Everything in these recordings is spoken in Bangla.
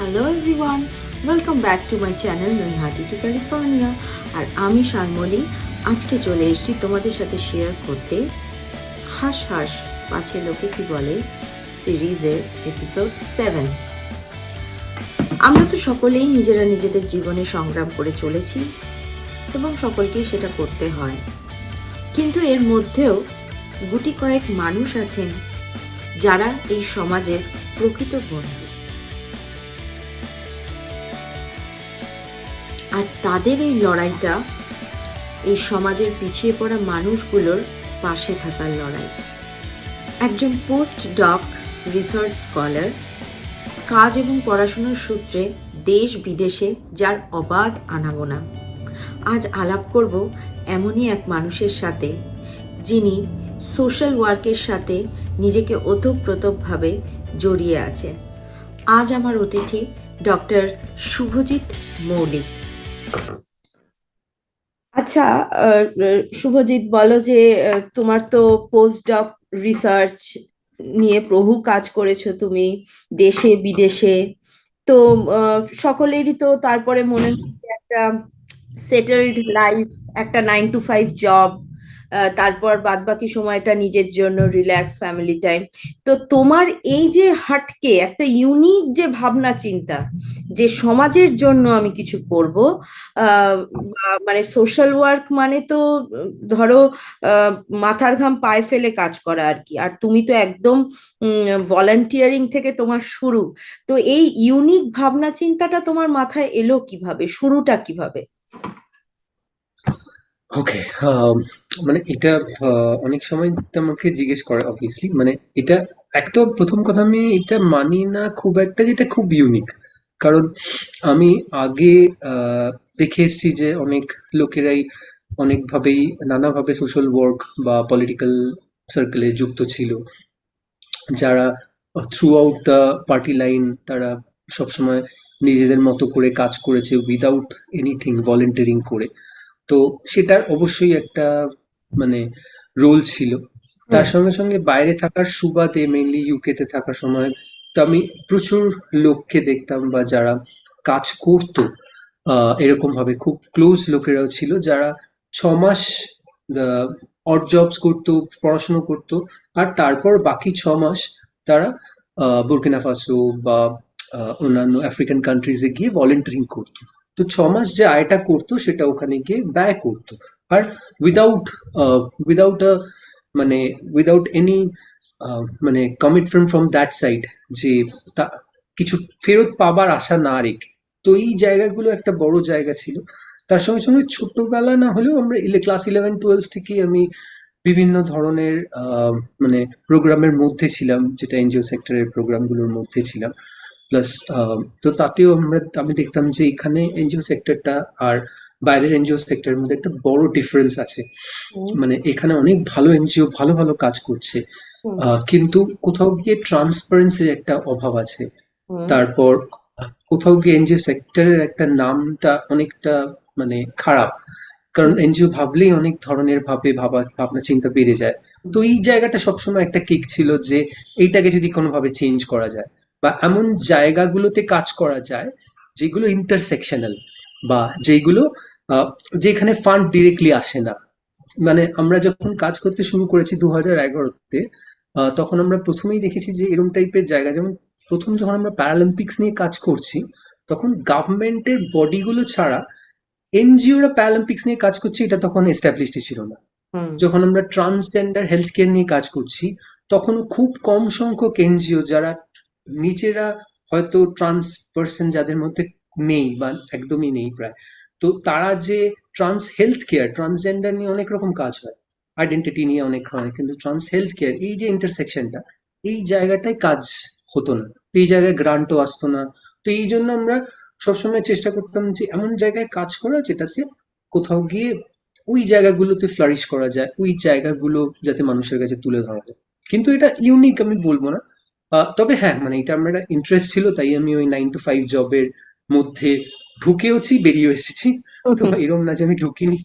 Hello everyone, welcome back to my channel Naihati to California. আর আমি শানমলি আজকে চলে এসেছি তোমাদের সাথে শেয়ার করতে হাস হাস পাছে লোকে কি বলে সিরিজের এপিসোড 7। আমরা তো সকলেই নিজেরা নিজেদের জীবনে সংগ্রাম করে চলেছি এবং সকলকেই সেটা করতে হয়, কিন্তু এর মধ্যেও গুটি কয়েক মানুষ আছেন যারা এই সমাজের প্রকৃত বন্ধু, আর তাদের এই লড়াইটা এই সমাজের পিছিয়ে পড়া মানুষগুলোর পাশে থাকার লড়াই। একজন পোস্ট ডক রিসার্চ স্কলার, কাজ এবং পড়াশোনার সূত্রে দেশ বিদেশে যার অবাধ আনাগোনা। আজ আলাপ করব এমনই এক মানুষের সাথে যিনি সোশ্যাল ওয়ার্কের সাথে নিজেকে ওতপ্রোতভাবে জড়িয়ে আছে। আজ আমার অতিথি ডক্টর শুভজিৎ মৌলিক। আচ্ছা, শুভজিৎ, বলো যে তোমার তো পোস্ট ডক রিসার্চ নিয়ে বহু কাজ করেছো তুমি দেশে বিদেশে। তো সকলেরই তো তারপরে মনে হচ্ছে একটা সেটেলড লাইফ, একটা 9 to 5 জব, তারপর বাদবাকি সময়টা নিজের জন্য রিল্যাক্স ফ্যামিলি টাইম। তো তোমার এই যে হাটকে একটা ইউনিক যে ভাবনা চিন্তা, যে সমাজের জন্য আমি কিছু করব, মানে সোশ্যাল ওয়ার্ক মানে তো ধরো আহ, মাথার ঘাম পায়ে ফেলে কাজ করা আর কি। আর তুমি তো একদম ভলান্টিয়ারিং থেকে তোমার শুরু। তো এই ইউনিক ভাবনা চিন্তাটা তোমার মাথায় এলো কিভাবে, শুরুটা কিভাবে? ওকে। মানে এটা অনেক সময় তো আমাকে জিজ্ঞেস করে অবভিয়াসলি। মানে এটা একটা প্রথম কথা, আমি এটা মানি না খুব একটা যেটা খুব ইউনিক। কারণ আমি আগে দেখে এসেছি যে অনেক লোকেরাই অনেকভাবেই নানাভাবে সোশ্যাল ওয়ার্ক বা পলিটিক্যাল সার্কেলে যুক্ত ছিল, যারা through out the party line তারা সবসময় নিজেদের মতো করে কাজ করেছে উইদাউট এনিথিং, ভলেন্টিয়ারিং করে। তো সেটার অবশ্যই একটা মানে রোল ছিল। হুম। তার সঙ্গে সঙ্গে বাইরে থাকার সুবাদে, মেইনলি ইউকে তে থাকার সময় তো আমি প্রচুর লোককে দেখতাম বা যারা কাজ করতো এরকম ভাবে খুব ক্লোজ লোকেরাও ছিল যারা 6 মাস অড জবস করতো, পড়াশুনো করতো, আর তারপর বাকি 6 মাস তারা বুর্কিনা ফাসো বা অন্যান্য আফ্রিকান কান্ট্রিজে গিয়ে ভলেন্টিয়ারিং করতো। তো 6 মাস যে আয়টা করতো সেটা ওখানে গিয়ে ব্যয় করতো। আর উইদাউট উইদাউট আ মানে উইদাউট এনি মানে কমিটমেন্ট ফ্রম দ্যাট সাইড, যে তা কিছু ফেরত পাবার আশা না রেখে। তো এই জায়গাগুলো একটা বড় জায়গা ছিল। তার সঙ্গে সঙ্গে ছোটবেলা না হলেও আমরা ক্লাস 11-12 থেকেই আমি বিভিন্ন ধরনের মানে প্রোগ্রামের মধ্যে ছিলাম, যেটা এনজিও সেক্টরের প্রোগ্রামগুলোর মধ্যে ছিলাম। প্লাস তো তাতেও আমি দেখতাম যে এখানে এনজিও সেক্টরটা আর বাইরের এনজিও সেক্টরের মধ্যে একটা বড় ডিফারেন্স আছে। হুম। মানে এখানে অনেক ভালো এনজিও ভালো ভালো কাজ করছে, হুম। কিন্তু কোথাও গিয়ে ট্রান্সপারেন্সির একটা অভাব আছে। হুম। তারপর কোথাও গিয়ে এনজিও সেক্টরের একটা নামটা অনেকটা মানে খারাপ, কারণ হুম। এনজিও ভাবলেই অনেক ধরনের ভাবনা চিন্তা বেড়ে যায়। তো এই জায়গাটা সবসময় একটা কিক ছিল যে এইটাকে যদি কোনোভাবে চেঞ্জ করা যায় বা এমন জায়গাগুলোতে কাজ করা যায় যেগুলো ইন্টারসেকশনাল, বা যেগুলো আহ, যেখানে ফান্ড ডিরেক্টলি আসে না। মানে আমরা যখন কাজ করতে শুরু করেছি 2011-তে, তখন আমরা প্রথমেই দেখেছি যে এরকম টাইপের জায়গা, যেমন প্রথম যখন আমরা প্যারালিম্পিক্স নিয়ে কাজ করছি, তখন গভর্নমেন্টের বডিগুলো ছাড়া এনজিওরা প্যারালিম্পিক্স নিয়ে কাজ করছে এটা তখন এস্টাবলিশড ছিল না। হুম। যখন আমরা ট্রান্সজেন্ডার হেলথ কেয়ার নিয়ে কাজ করছি, তখনও খুব কম সংখ্যক এনজিও যারা নিজেরা হয়তো ট্রান্স পার্সন যাদের মধ্যে নেই বা একদমই নেই প্রায়, তো তারা যে ট্রান্স হেলথ কেয়ার, ট্রান্সজেন্ডার নিয়ে অনেক রকম কাজ হয়, আইডেন্টিটি নিয়ে অনেক হয়, কিন্তু ট্রান্স হেলথ কেয়ার এই যে ইন্টারসেকশনটা, এই জায়গাটায় কাজ হতো না। তো এই জায়গায় গ্রান্টও আসতো না। তো এই জন্য আমরা সবসময় চেষ্টা করতাম যে এমন জায়গায় কাজ করা যেটাতে কোথাও গিয়ে ওই জায়গাগুলোতে ফ্লারিশ করা যায়, ওই জায়গাগুলো যাতে মানুষের কাছে তুলে ধরা যায়। কিন্তু এটা ইউনিক আমি বলবো না। তবে হ্যাঁ, মানে এটা আমার একটা ইন্টারেস্ট ছিল, তাই আমি ওই 9 to 5 জবের মধ্যে ঢুকেওছি, বেরিয়ে এসেছি। তো এরকম না যে আমি ঢুকিনি,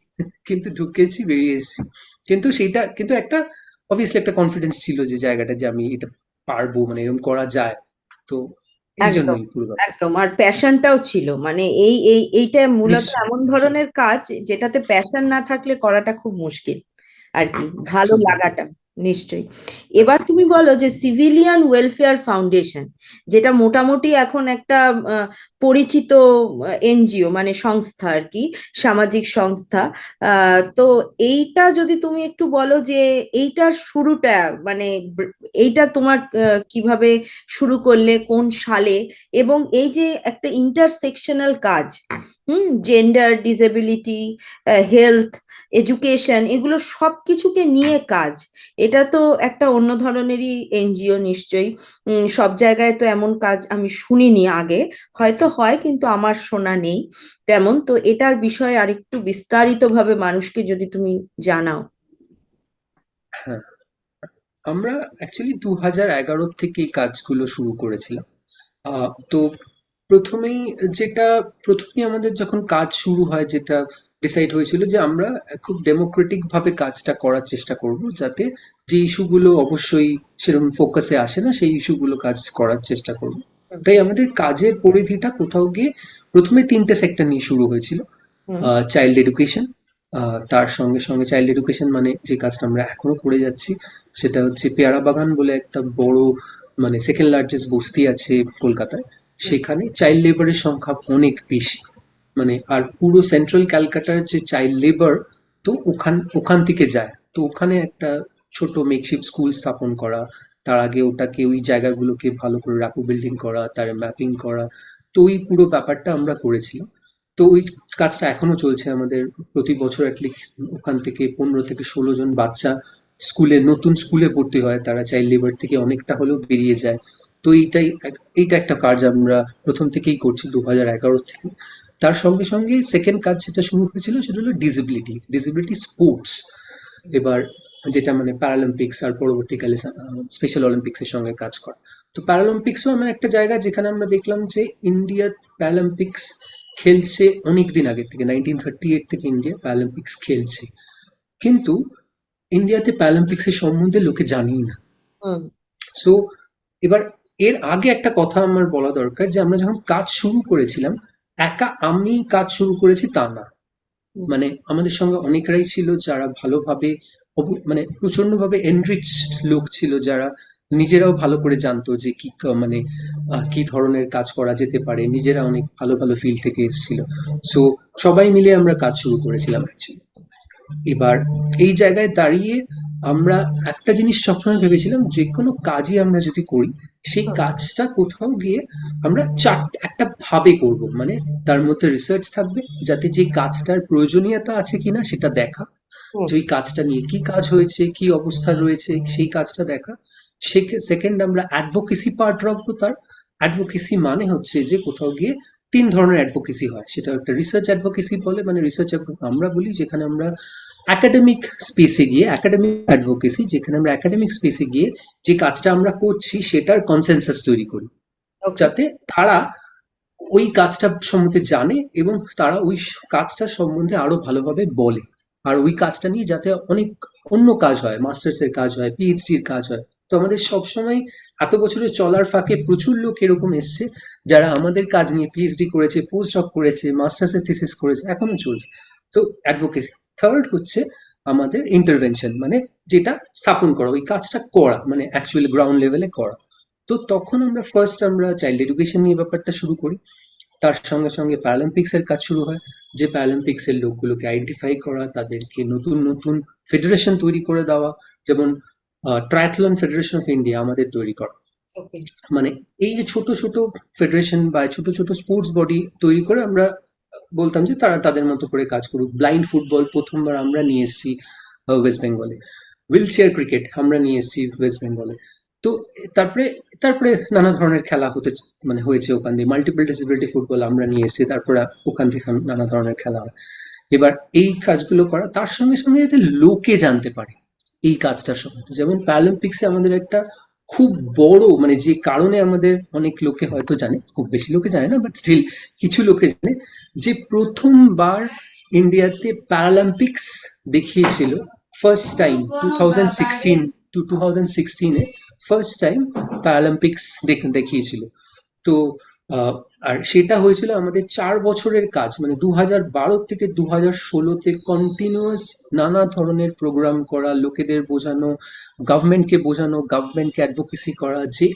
কিন্তু ঢুকেছি, বেরিয়ে এসেছি। কিন্তু সেটা কিন্তু একটা অবভিয়াসলি একটা কনফিডেন্স ছিল যে জায়গাটা, যে আমি এটা পারবো, মানে এরকম করা যায়। তো এই একদম জন্যই পুরো ব্যাপার। একদম। আর প্যাশনটাও ছিল, মানে এইটা মূলত নিশ্চয়ই এমন নিশ্চয়ই। ধরনের কাজ যেটাতে প্যাশন না থাকলে করাটা খুব মুশকিল আর কি, ভালো একদমই তাই। লাগাটা। নিশ্চয়ই। এবার তুমি বলো যে সিভিলিয়ান ওয়েলফেয়ার ফাউন্ডেশন, যেটা মোটামুটি এখন একটা পরিচিত এনজিও, মানে সংস্থা আর কি, সামাজিক সংস্থা। তো এইটা যদি তুমি একটু বলো যে এইটার শুরুটা, মানে এইটা তোমার কিভাবে শুরু করলে, কোন সালে, এবং এই যে একটা ইন্টারসেকশনাল কাজ, জেন্ডার, ডিসেবিলিটি, হেলথ, এডুকেশন, এগুলো সবকিছুকে নিয়ে কাজ, এটা তো একটা অন্য ধরনেরই এনজিও নিশ্চয়ই। সব জায়গায় তো এমন কাজ আমি শুনিনি আগে, হয়তো হয় কিন্তু আমার শোনা নেই তেমন। তো এটার বিষয়ে আরেকটু বিস্তারিতভাবে মানুষকে যদি তুমি জানাও। হ্যাঁ, আমরা অ্যাকচুয়ালি 2011 থেকে এই কাজগুলো শুরু করেছিলাম। তো প্রথমেই প্রথমেই আমাদের যখন কাজ শুরু হয়, যেটা ডিসাইড হয়েছিল যে আমরা খুব ডেমোক্রেটিক ভাবে কাজটা করার চেষ্টা করব, যাতে যে ইস্যুগুলো অবশ্যই সেরকম ফোকাসে আসে না সেই ইস্যুগুলো কাজ করার চেষ্টা করব। হুম তাই আমাদের কাজের পরিধিটা কোথাও গিয়ে প্রথমে 3টে সেক্টর নিয়ে শুরু হয়েছিল। হুম চাইল্ড এডুকেশন, তার সঙ্গে সঙ্গে চাইল্ড এডুকেশন মানে যে কাজটা আমরা এখনো করে যাচ্ছি, সেটা হচ্ছে পেয়ারা বাগান বলে একটা বড়, মানে সেকেন্ড লার্জেস্ট বস্তি আছে কলকাতায়। হুম সেখানে চাইল্ড লেবারের সংখ্যা অনেক বেশি, মানে আর পুরো সেন্ট্রাল ক্যালকাটার যে চাইল্ড লেবার, তো ওখান ওখান থেকে যায়। তো ওখানে একটা ছোট মেকশিফট স্কুল স্থাপন করা, তার আগে ওটাকে ওই জায়গাগুলোকে ভালো করে র্যাপো বিল্ডিং করা, তার ম্যাপিং করা, তো ওই পুরো ব্যাপারটা আমরা করেছিলাম। তো ওই কাজটা এখনো চলছে আমাদের। প্রতি বছর অ্যাটলিস্ট ওখান থেকে 15 থেকে 16 জন বাচ্চা নতুন স্কুলে ভর্তি হয়, তারা চাইল্ড লেবার থেকে অনেকটা হলেও বেরিয়ে যায়। তো এইটা একটা কাজ আমরা প্রথম থেকেই করছি 2011 থেকে। তার সঙ্গে সঙ্গে সেকেন্ড কাজ যেটা শুরু হয়েছিল সেটা হলো ডিসেবিলিটি ডিসেবিলিটি স্পোর্টস। এবার যেটা মানে প্যারালিম্পিক্স আর পরবর্তীকালে স্পেশাল অলিম্পিক্স এর সঙ্গে কাজ করা। তো প্যারালিম্পিক্সও আমার একটা জায়গা যেখানে আমরা দেখলাম যে ইন্ডিয়া প্যারালিম্পিক্স খেলছে অনেক দিন আগে থেকে, 1938 থেকে ইন্ডিয়া প্যারালিম্পিক্স খেলছে, কিন্তু ইন্ডিয়াতে প্যারালিম্পিক্সের সম্বন্ধে লোকে জানেই না। হুম সো এবার এর আগে একটা কথা আমার বলা দরকার, যে আমরা যখন কাজ শুরু করেছিলাম, একা আমি কাজ শুরু করেছি তা না। হুম মানে আমাদের সঙ্গে অনেকরাই ছিল যারা ভালোভাবে মানে প্রচন্ডভাবে এনরিচড লোক ছিল, যারা নিজেরাও ভালো করে জানতো যে মানে কি ধরনের কাজ করা যেতে পারে, নিজেরা অনেক ভালো ভালো ফিল্ড থেকে এসেছিল। সো সবাই মিলে আমরা কাজ শুরু করেছিলাম অ্যাকচুয়ালি। এবার এই জায়গায় দাঁড়িয়ে আমরা একটা জিনিস সবসময় ভেবেছিলাম, যে কোনো কাজই আমরা যদি করি, সেই হুম কাজটা কোথাও গিয়ে আমরা একটা ভাবে করব, মানে তার মধ্যে রিসার্চ থাকবে, যাতে যে কাজটার প্রয়োজনীয়তা আছে কিনা সেটা দেখা, হুম যে ওই কাজটা নিয়ে কি কাজ হয়েছে, কি অবস্থা রয়েছে সেই কাজটা দেখা। সেকেন্ড আমরা অ্যাডভোকেসি পার্ট রাখবো। তার অ্যাডভোকেসি মানে হচ্ছে যে কোথাও গিয়ে 3 ধরনের অ্যাডভোকেসি হয়, সেটা একটা রিসার্চ অ্যাডভোকেসি বলে, মানে রিসার্চ আমরা বলি যেখানে আমরা একাডেমিক অ্যাডভোকেসি, যেখানে আমরা একাডেমিক স্পেসে গিয়ে যে কাজটা আমরা করছি সেটার কনসেনসাস তৈরি করি, ওকে। যাতে তারা ওই কাজটা সম্বন্ধে জানে এবং তারা ওই কাজটা সম্বন্ধে আরো ভালোভাবে বলে। আর ওই কাজটা নিয়ে যাতে অনেক অন্য কাজ হয়, মাস্টার্স এর কাজ হয়, পিএইচডি এর কাজ হয়। তো আমাদের সবসময় এত বছরের চলার ফাঁকে প্রচুর লোক এরকম এসছে, যারা আমাদের কাজ নিয়ে পিএইচডি করেছে, পোস্ট ডক করেছে, মাস্টার্স এর থিসিস করেছে, এখনো চলছে। তো অ্যাডভোকেসি। থার্ড হচ্ছে আমাদের ইন্টারভেনশন, মানে যেটা স্থাপন করা, ওই কাজটা করা, মানে অ্যাকচুয়ালি গ্রাউন্ড লেভেলে করা। তো তখন আমরা চাইল্ড এডুকেশন নিয়ে ব্যাপারটা শুরু করি। তার সঙ্গে সঙ্গে প্যারালিম্পিক্স এর কাজ শুরু হয়, যে প্যারালিম্পিক্স এর লোকগুলোকে আইডেন্টিফাই করা, তাদেরকে নতুন নতুন ফেডারেশন তৈরি করে দেওয়া, যেমন ট্রায়াথলন ফেডারেশন অফ ইন্ডিয়া আমাদের তৈরি করা। ওকে। মানে এই যে ছোট ছোট ফেডারেশন বা ছোট ছোট স্পোর্টস বডি তৈরি করে আমরা বলতাম যে তারা তাদের মতো করে কাজ করুক। ব্লাইন্ড ফুটবল প্রথমবার আমরা নিয়ে এসেছি ওয়েস্ট বেঙ্গলে। হুইল চেয়ার ক্রিকেট আমরা নিয়ে এসেছি ওয়েস্ট বেঙ্গলে। তো তারপরে তারপরে নানা ধরনের খেলা মানে হয়েছে ওখান দিয়ে। মাল্টিপল ডিসেবিলিটি ফুটবল আমরা নিয়ে এসেছি, তারপরে ওখান থেকে নানা ধরনের খেলা হয়। এবার এই কাজগুলো করা, তার সঙ্গে সঙ্গে যাতে লোকে জানতে পারে এই কাজটার সম্বন্ধে। যেমন প্যারালিম্পিক্সে আমাদের একটা খুব বড়, মানে যে কারণে আমাদের অনেক লোকে হয়তো জানে, খুব বেশি লোকে জানে না, বাট স্টিল কিছু লোকে জানে, যে প্রথমবার ইন্ডিয়াতে প্যারালিম্পিক্স দেখিয়েছিল ফার্স্ট টাইম 2016 টু 2016-এ ফার্স্ট টাইম প্যারালিম্পিক্স দেখিয়েছিল। তো আহ, আর সেটা হয়েছিল আমাদের 4 বছরের কাজ, মানে 2012 থেকে 2016-তে কন্টিনিউয়াস নানা ধরনের প্রোগ্রাম করা, লোকেদের বোঝানো, গভর্নমেন্টকে বোঝানো, গভর্নমেন্টকে অ্যাডভোকেসি করা যে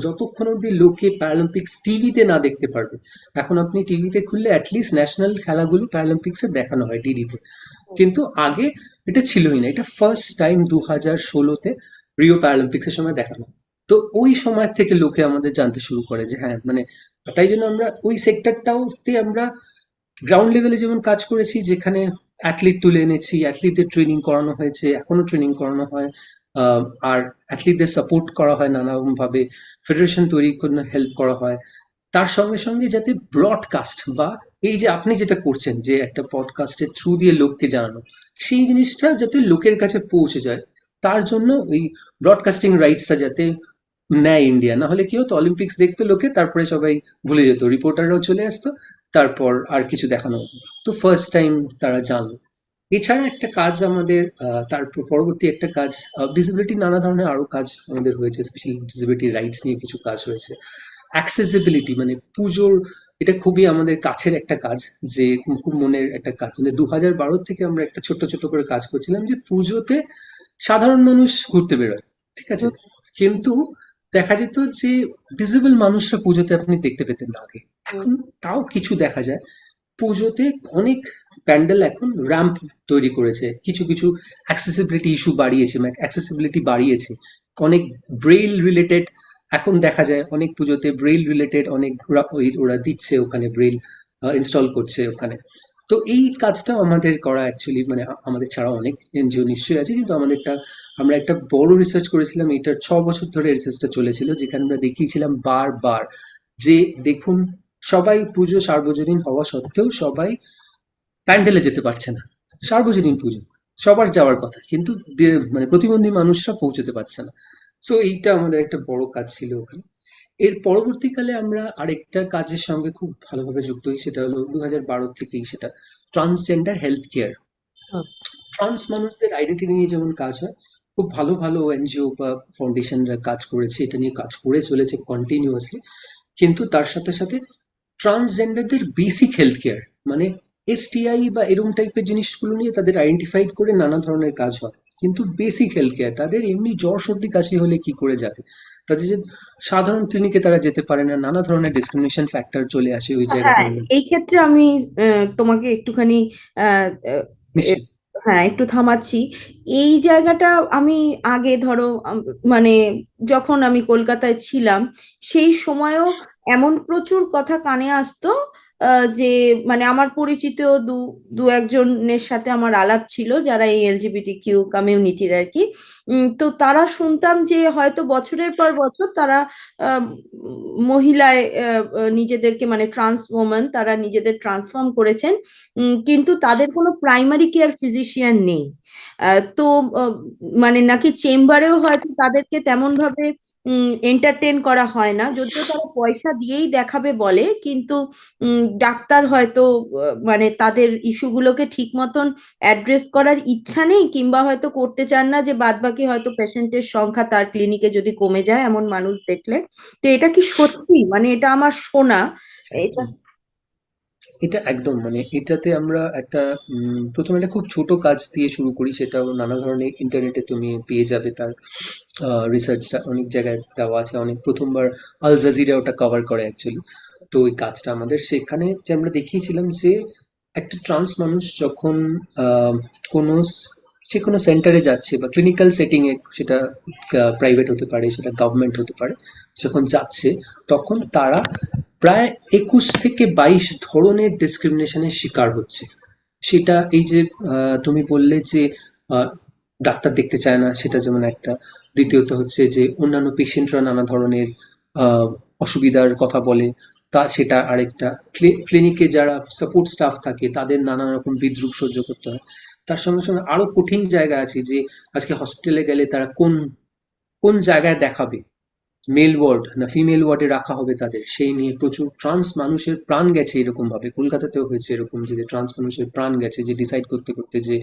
যতক্ষণ অব্দি লোকে প্যারালিম্পিক্স টিভিতে না দেখতে পারবে। এখন আপনি টিভিতে খুললে অ্যাটলিস্ট ন্যাশনাল খেলাগুলো প্যারালিম্পিক্সে দেখানো হয় ডিডিতে, কিন্তু আগে এটা ছিলই না। এটা ফার্স্ট টাইম 2016-তে রিও প্যারালিম্পিক্সের সময় দেখানো হয়। তো ওই সময় থেকে লোকে আমাদের জানতে শুরু করে যে হ্যাঁ, মানে তাই জন্য আমরা ওই সেক্টরটাওতে আমরা গ্রাউন্ড লেভেলে যেমন কাজ করেছি, যেখানে অ্যাথলিট তুলে এনেছি, অ্যাথলিটদের ট্রেনিং করানো হয়েছে, এখনো ট্রেনিং করানো হয়, আহ, আর অ্যাথলিটদের সাপোর্ট করা হয় নানান ভাবে, ফেডারেশন তৈরি করে হেল্প করা হয়। তার সঙ্গে সঙ্গে যাতে ব্রডকাস্ট বা এই যে আপনি যেটা করছেন যে একটা পডকাস্টের থ্রু দিয়ে লোককে জানানো, সেই জিনিসটা যাতে লোকের কাছে পৌঁছে যায়, তার জন্য ওই ব্রডকাস্টিং রাইটসটা যাতে নেয় ইন্ডিয়া। না হলে কি হতো, অলিম্পিক্স দেখতো লোকে, তারপরে সবাই ভুলে যেত, রিপোর্টাররাও চলে আসতো, তারপর আর কিছু দেখানো হতো। তো ফার্স্ট টাইম তারা জানলো। এছাড়া একটা কাজ আমাদের, তারপর পরবর্তী একটা কাজ, ডিসেবিলিটি নানা ধরনের আরো কাজ আমাদের হয়েছে, স্পেশালি ডিসেবিলিটি রাইটস নিয়ে কিছু কাজ হয়েছে। অ্যাক্সেসিবিলিটি মানে পুজোর, এটা খুবই আমাদের কাছের একটা কাজ, যে খুব মনের একটা কাজ। মানে 2012 থেকে আমরা একটা ছোট্ট ছোট্ট করে কাজ করছিলাম যে পুজোতে সাধারণ মানুষ ঘুরতে বেরোয়, ঠিক আছে, কিন্তু দেখা যেত যে ডিসেবল মানুষরা পুজোতে আপনি দেখতে পেতেন না আগে। এখন তাও কিছু দেখা যায় পুজোতে। অনেক প্যান্ডেল এখন র্যাম্প তৈরি করেছে, কিছু কিছু অ্যাক্সেসিবিলিটি ইস্যু বাড়িয়েছে, মানে অ্যাক্সেসিবিলিটি বাড়িয়েছে। অনেক ব্রেইল রিলেটেড, এখন দেখা যায় অনেক পুজোতে ব্রেইল রিলেটেড অনেক ওরা দিচ্ছে ওখানে, ব্রেইল ইনস্টল করছে ওখানে। তো এই কাজটাও আমাদের করা অ্যাকচুয়ালি, মানে আমাদের ছাড়া অনেক এনজিও নিশ্চয়ই আছে, কিন্তু আমাদেরটা, আমরা একটা বড় রিসার্চ করেছিলাম, এটার 6 বছর ধরে রিসার্চটা চলেছিল, যেখানে আমরা দেখিয়েছিলাম বারবার যে দেখুন, সবাই পুজো সার্বজনীন হওয়া সত্ত্বেও সবাই প্যান্ডেলে যেতে পারছে না। সার্বজনীন পুজো, সবার যাওয়ার কথা, কিন্তু মানে প্রতিবন্ধী মানুষরা পৌঁছতে পারছে না। সো এইটা আমাদের একটা বড় কাজ ছিল ওখানে। এর পরবর্তীকালে আমরা আরেকটা কাজের সঙ্গে খুব ভালোভাবে যুক্ত হই, সেটা হলো 2012 থেকেই, সেটা ট্রান্সজেন্ডার হেলথ কেয়ার। ট্রান্স মানুষদের আইডেন্টিটি নিয়ে যেমন কাজ হয়, খুব ভালো ভালো এনজিও বা ফাউন্ডেশনরা কাজ করেছে, এটা নিয়ে কাজ করে চলেছে কন্টিনিউয়াসলি। কিন্তু তার সাথে সাথে ট্রান্সজেন্ডারদের বেসিক হেলথ কেয়ার, মানে এসটিআই বা এরকম টাইপের জিনিসগুলো নিয়ে তাদের আইডেন্টিফাইড করে নানা ধরনের কাজ হয়, কিন্তু বেসিক হেলথ কেয়ার, তাদের এমনি জ্বর সর্দি কাশি হলে কি করে যাবে, তাদের যে সাধারণ ক্লিনিকে তারা যেতে পারে না, নানা ধরনের ডিসক্রিমিনেশন ফ্যাক্টর চলে আসে ওই হ্যাঁ, জায়গাটার মধ্যে। এই ক্ষেত্রে আমি তোমাকে একটুখানি আহ, আহ, এ- নিশ্চয়ই। হ্যাঁ, একটু থামাচ্ছি। এই জায়গাটা আমি আগে ধরো মানে যখন আমি কলকাতায় ছিলাম সেই সময়ও এমন প্রচুর কথা কানে আসতো, যে মানে আমার পরিচিত দু দু একজনের সাথে আমার আলাপ ছিল যারা এই এলজিবিটি কিউ কমিউনিটির আর কি। তো তারা শুনতাম যে হয়তো বছরের পর বছর তারা আহ, মহিলায় নিজেদেরকে মানে ট্রান্স ওম্যান তারা নিজেদের ট্রান্সফর্ম করেছেন, কিন্তু তাদের কোনো প্রাইমারি কেয়ার ফিজিশিয়ান নেই। তো আহ, মানে নাকি চেম্বারেও হয়তো তাদেরকে তেমন ভাবে এন্টারটেন করা হয় না, যদিও তারা পয়সা দিয়েই দেখাবে বলে, কিন্তু ডাক্তার হয়তো মানে তাদের ইস্যুগুলোকে ঠিক মতন অ্যাড্রেস করার ইচ্ছা নেই, কিংবা হয়তো করতে চান না, যে বাদবাকি হয়তো পেশেন্টের সংখ্যা তার ক্লিনিকে যদি কমে যায় এমন মানুষ দেখলে। তো এটা কি সত্যি? মানে এটা আমার শোনা। এটা একদম, এটা একদম, মানে এটাতে আমরা একটা প্রথমে একটা খুব ছোট কাজ দিয়ে শুরু করি, সেটাও নানা ধরনের ইন্টারনেটে তুমি পেয়ে যাবে। তার রিসার্চটা অনেক জায়গায় দেওয়া আছে, অনেক প্রথমবার আল জাজিরা ওটা কভার করে অ্যাকচুয়ালি। তো ওই কাজটা আমাদের সেখানে যে আমরা দেখিয়েছিলাম যে একটা ট্রান্স মানুষ যখন আহ, কোনো যে কোনো সেন্টারে যাচ্ছে বা ক্লিনিক্যাল সেটিংয়ে, সেটা প্রাইভেট হতে পারে, সেটা গভর্নমেন্ট হতে পারে, যখন যাচ্ছে তখন তারা প্রায় 21 থেকে 22 ধরনের ডিসক্রিমিনেশনের শিকার হচ্ছে। সেটা এই যে তুমি বললে যে আহ, ডাক্তার দেখতে চায় না, সেটা যেমন একটা। দ্বিতীয়ত হচ্ছে যে অন্যান্য পেশেন্টরা নানা ধরনের আহ, অসুবিধার কথা বলে, তা সেটা আরেকটা। ক্লিনিকে যারা সাপোর্ট স্টাফ থাকে তাদের নানা রকম বিদ্রূপ সহ্য করতে হয়। তার সঙ্গে সঙ্গে আরো কঠিন জায়গা আছে, যে আজকে হসপিটালে গেলে তারা কোন কোন জায়গায় দেখাবে, মেল ওয়ার্ড না ফিমেল ওয়ার্ডে রাখা হবে তাদের, সেই নিয়ে প্রচুর ট্রান্স মানুষের প্রাণ গেছে এরকম ভাবে। কলকাতাতেও হয়েছে এরকম, যে ট্রান্স মানুষের প্রাণ গেছে যে ডিসাইড করতে করতে যে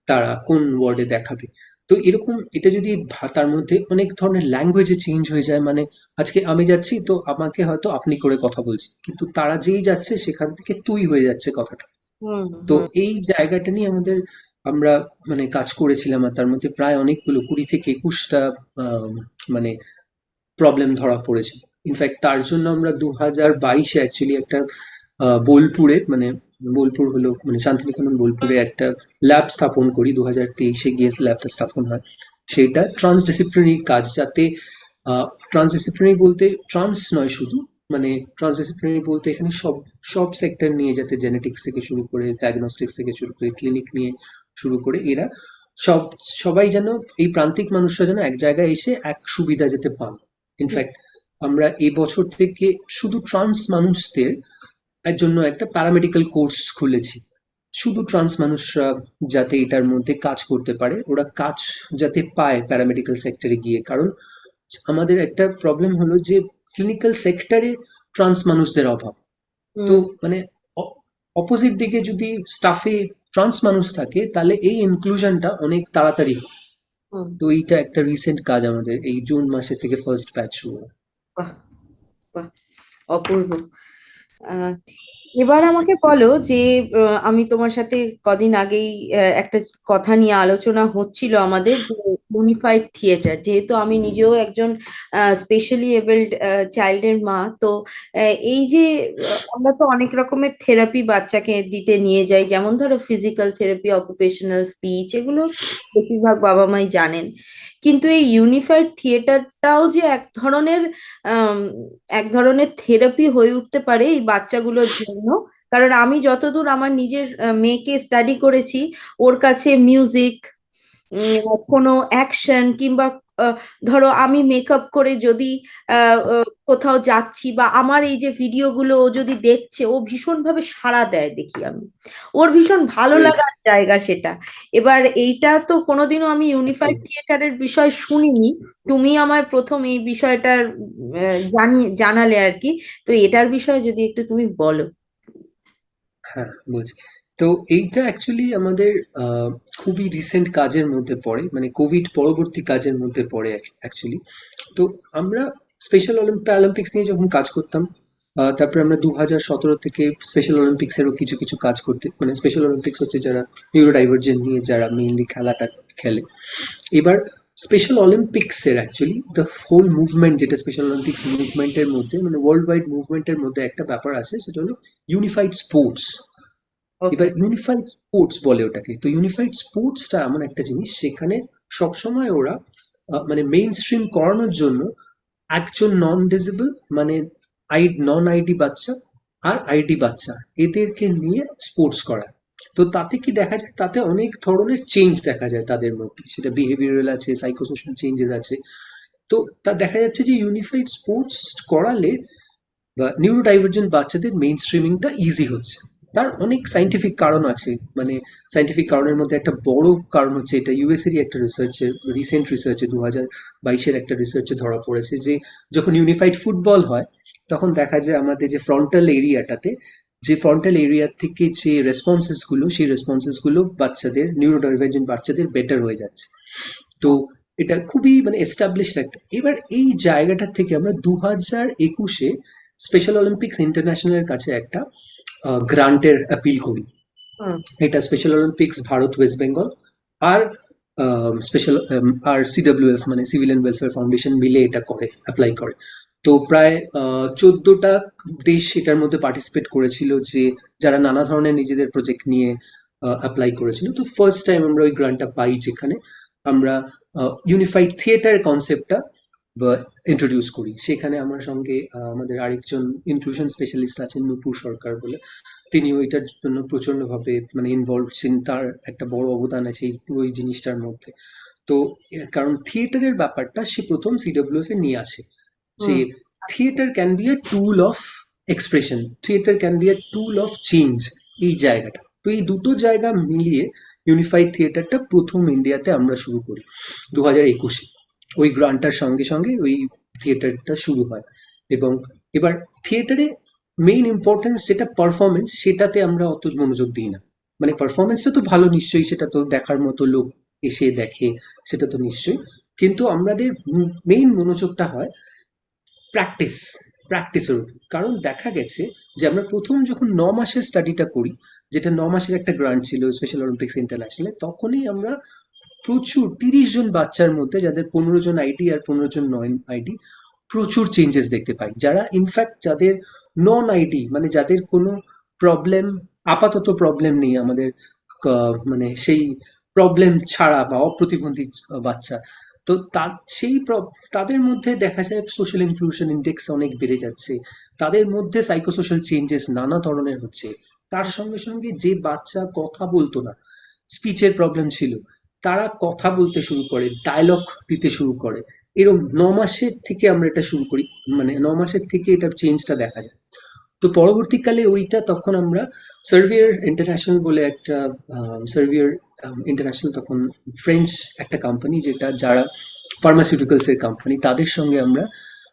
তারা কোন ওয়ার্ডে দেখাবে। তো এরকম এটা যদি তার মধ্যে অনেক ধরনের ল্যাঙ্গুয়েজে চেঞ্জ হয়ে যায়, মানে আজকে আমি যাচ্ছি তো আমাকে হয়তো আপনি করে কথা বলছি, কিন্তু তারা যেই যাচ্ছে সেখান থেকে তুই হয়ে যাচ্ছে কথাটা। হুম তো হুম এই জায়গাটা নিয়ে আমরা মানে কাজ করেছিলাম, আর তার মধ্যে প্রায় অনেকগুলো 20 থেকে 21টা মানে প্রবলেম ধরা পড়েছিল। ইনফ্যাক্ট তার জন্য আমরা 2022-এ অ্যাকচুয়ালি একটা বোলপুরে, মানে বোলপুর হলো মানে শান্তিনিকেতন বোলপুরে একটা ল্যাব স্থাপন করি। 2023-এ গিয়ে ল্যাবটা স্থাপন হয়। সেটা ট্রান্সডিসিপ্লিনারি কাজ, যাতে ট্রান্সডিসিপ্লিনারি বলতে ট্রান্স নয় শুধু, মানে ট্রান্সডিসিপ্লিনারি বলতে এখানে সব সব সেক্টর নিয়ে, যাতে জেনেটিক্স থেকে শুরু করে ডায়াগনস্টিক্স থেকে শুরু করে ক্লিনিক নিয়ে শুরু করে এরা সব সবাই যেন, এই প্রান্তিক মানুষরা যেন এক জায়গায় এসে এক সুবিধা যেতে পান। ইনফ্যাক্ট আমরা এই বছর থেকে শুধু ট্রান্স মানুষদের এর জন্য একটা প্যারামেডিক্যাল কোর্স খুলেছি, শুধু ট্রান্স মানুষরা যাতে এটার মধ্যে কাজ করতে পারে, ওরা কাজ যাতে পায় প্যারামেডিক্যাল সেক্টরে গিয়ে। কারণ আমাদের একটা প্রবলেম হলো যে ক্লিনিক্যাল সেক্টরে ট্রান্স মানুষদের অভাব। তো হুম মানে অপোজিট দিকে যদি স্টাফে ট্রান্স মানুষ থাকে তাহলে এই ইনক্লুশনটা অনেক তাড়াতাড়ি হয়। হুম। তো এইটা একটা রিসেন্ট কাজ, আমাদের এই জুন মাসের থেকে ফার্স্ট ব্যাচ শুরু হয়। বাহ, বাহ, অপূর্ব। আহ, এবার আমাকে বলো যে আমি তোমার সাথে কদিন আগেই একটা কথা নিয়ে আলোচনা হচ্ছিল আমাদের, যে ইউনিফাইড থিয়েটার, যেহেতু আমি নিজেও একজন স্পেশালি এবলড চাইল্ডের মা, তো এই যে আমরা তো অনেক রকমের থেরাপি বাচ্চাকে দিতে নিয়ে যাই, যেমন ধরো ফিজিক্যাল থেরাপি, অকুপেশনাল স্পিচ, এগুলো বেশিরভাগ বাবা মাই জানেন। কিন্তু এই ইউনিফাইড থিয়েটারটাও যে আম, এক ধরনের থেরাপি হয়ে উঠতে পারে এই বাচ্চাগুলোর জন্য। কারণ আমি যতদূর আমার নিজের মেয়েকে স্টাডি করেছি, ওর কাছে মিউজিক, কোনো অ্যাকশন, কিংবা ধরো আমি মেকআপ করে যদি কোথাও যাচ্ছি, বা আমার এই যে ভিডিওগুলো ও যদি দেখছে, ও ভীষণভাবে সাড়া দেয় দেখি আমি, ওর ভীষণ ভালো Great. লাগার জায়গা সেটা। এবার এইটা তো কোনোদিনও আমি ইউনিফাইড থিয়েটারের বিষয় শুনিনি, তুমি আমায় প্রথম এই বিষয়টার জানালে আর কি। তো এটার বিষয়ে যদি একটু তুমি বলো। হ্যাঁ, বলছি। তো এইটা অ্যাকচুয়ালি আমাদের আহ, খুবই রিসেন্ট কাজের মধ্যে পড়ে, মানে কোভিড পরবর্তী কাজের মধ্যে পড়ে অ্যাকচুয়ালি। তো আমরা স্পেশাল অলিম্পিক্স নিয়ে যখন কাজ করতাম, তারপরে আমরা 2017 থেকে স্পেশাল অলিম্পিক্সেরও কিছু কিছু কাজ করতে, মানে স্পেশাল অলিম্পিক্স হচ্ছে যারা নিউরোডাইভার্জেন্ট নিয়ে যারা মেইনলি খেলাটা খেলে। এবার স্পেশাল অলিম্পিক্সের অ্যাকচুয়ালি দ্য হোল মুভমেন্ট, যেটা স্পেশাল অলিম্পিক্স মুভমেন্টের মধ্যে মানে ওয়ার্ল্ড ওয়াইড মুভমেন্টের মধ্যে একটা ব্যাপার আছে, সেটা হলো ইউনিফাইড স্পোর্টস। ওকে। এবার ইউনিফাইড স্পোর্টস বলে ওটাকে। তো ইউনিফাইড স্পোর্টসটা এমন একটা জিনিস, সেখানে সবসময় ওরা মানে মেইন স্ট্রিম করানোর জন্য একজন নন ডিজেবল, মানে নন আইডি বাচ্চা আর আইডি বাচ্চা, এদেরকে নিয়ে স্পোর্টস করা। তো তাতে কি দেখা যায়, তাতে অনেক ধরনের চেঞ্জ দেখা যায় তাদের মধ্যে, সেটা বিহেভিয়ারাল আছে, সাইকোসোশ্যাল চেঞ্জেস আছে। তো তা দেখা যাচ্ছে যে ইউনিফাইড স্পোর্টস করালে বা নিউরোডাইভার্জেন্ট বাচ্চাদের মেইন স্ট্রিমিংটা ইজি হচ্ছে। তার অনেক সাইন্টিফিক কারণ আছে, মানে সাইন্টিফিক কারণের মধ্যে একটা বড় কারণ হচ্ছে, এটা ইউএসএরই একটা রিসার্চে, রিসেন্ট রিসার্চে 2022-এর একটা রিসার্চে ধরা পড়েছে যে যখন ইউনিফাইড ফুটবল হয় তখন দেখা যায় আমাদের যে ফ্রন্টাল এরিয়াটাতে, যে ফ্রন্টাল এরিয়া থেকে যে রেসপন্সেস গুলো, সেই রেসপন্সেস গুলো বাচ্চাদের, নিউরোডাইভার্জেন্ট বাচ্চাদের বেটার হয়ে যাচ্ছে। তো এটা খুবই মানে এস্টাবলিশড একটা। এবার এই জায়গাটা থেকে আমরা 2021-এ স্পেশাল অলিম্পিক্স ইন্টারন্যাশনালের কাছে একটা গ্রান্টের অ্যাপিল করি। হুম এটা special Olympics Bharat, West Bengal আর স্পেশাল আর সিডব্লিউএফ মানে সিভিল অ্যান্ড ওয়েলফেয়ার ফাউন্ডেশন মিলে এটা করে, অ্যাপ্লাই করে। তো প্রায় 14টা দেশ এটার মধ্যে পার্টিসিপেট করেছিল, যে যারা নানা ধরনের নিজেদের প্রজেক্ট নিয়ে অ্যাপ্লাই করেছিল। তো ফার্স্ট টাইম আমরা ওই গ্রান্টটা পাই, যেখানে আমরা ইউনিফাইড থিয়েটার কনসেপ্টটা ইন্ট্রোডিউস করি। সেখানে আমার সঙ্গে আমাদের আরেকজন ইনক্লুশন স্পেশালিস্ট আছেন, নূপুর সরকার বলে। তিনিও এটার জন্য প্রচন্ডভাবে মানে ইনভলভ ছিলেন, তার একটা বড় অবদান আছে এই পুরো এই জিনিসটার মধ্যে। তো কারণ থিয়েটারের ব্যাপারটা সে প্রথম সিডব্লিউএফ এ নিয়ে আসে, যে hmm theatre can be a tool of expression, theatre can be a tool of change. এই জায়গাটা, তো এই দুটো জায়গা মিলিয়ে ইউনিফাইড থিয়েটারটা প্রথম ইন্ডিয়াতে আমরা শুরু করি 2021-এ। ওই গ্রান্টটার সঙ্গে সঙ্গে ওই থিয়েটারটা শুরু হয়। এবং এবার থিয়েটারে মেইন ইম্পর্টেন্স যেটা পারফরমেন্স, সেটাতে আমরা অত মনোযোগ দিই না। মানে পারফরমেন্সটা তো ভালো নিশ্চয়ই, সেটা তো দেখার মতো লোক এসে দেখে, সেটা তো নিশ্চয়ই। কিন্তু আমাদের মেইন মনোযোগটা হয় প্র্যাকটিস, প্র্যাকটিসের উপর। কারণ দেখা গেছে যে আমরা প্রথম যখন 9 মাসের স্টাডিটা করি, যেটা 9 মাসের একটা গ্রান্ট ছিল স্পেশাল অলিম্পিক্স ইন্টারন্যাশনালে, তখনই আমরা প্রচুর 30 জন বাচ্চার মধ্যে, যাদের 15 জন আইডি আর 15 জন নন আইডি, প্রচুর চেঞ্জেস দেখতে পাই। যারা ইনফ্যাক্ট যাদের নন আইডি, মানে যাদের কোনো প্রবলেম, আপাতত প্রবলেম নেই আমাদের, মানে সেই প্রবলেম ছাড়া বা অপ্রতিবন্ধী বাচ্চা, তো সেই তাদের মধ্যে দেখা যায় সোশ্যাল ইনক্লুশন ইন্ডেক্স অনেক বেড়ে যাচ্ছে, তাদের মধ্যে সাইকোসোশ্যাল চেঞ্জেস নানা ধরনের হচ্ছে। তার সঙ্গে সঙ্গে যে বাচ্চা কথা বলতো না, স্পিচের প্রবলেম ছিল, তারা কথা বলতে শুরু করে, ডায়লগ দিতে শুরু করে। এরকম 9 মাসের থেকে আমরা এটা শুরু করি, মানে 9 মাসের থেকে এটার চেঞ্জটা দেখা যায়। তো পরবর্তীকালে ওইটা তখন আমরা সার্ভিয়ার ইন্টারন্যাশনাল বলে একটা, সার্ভিয়ার ইন্টারন্যাশনাল তখন ফ্রেঞ্চ একটা কোম্পানি, যেটা যারা ফার্মাসিউটিক্যালস এর কোম্পানি, তাদের সঙ্গে আমরা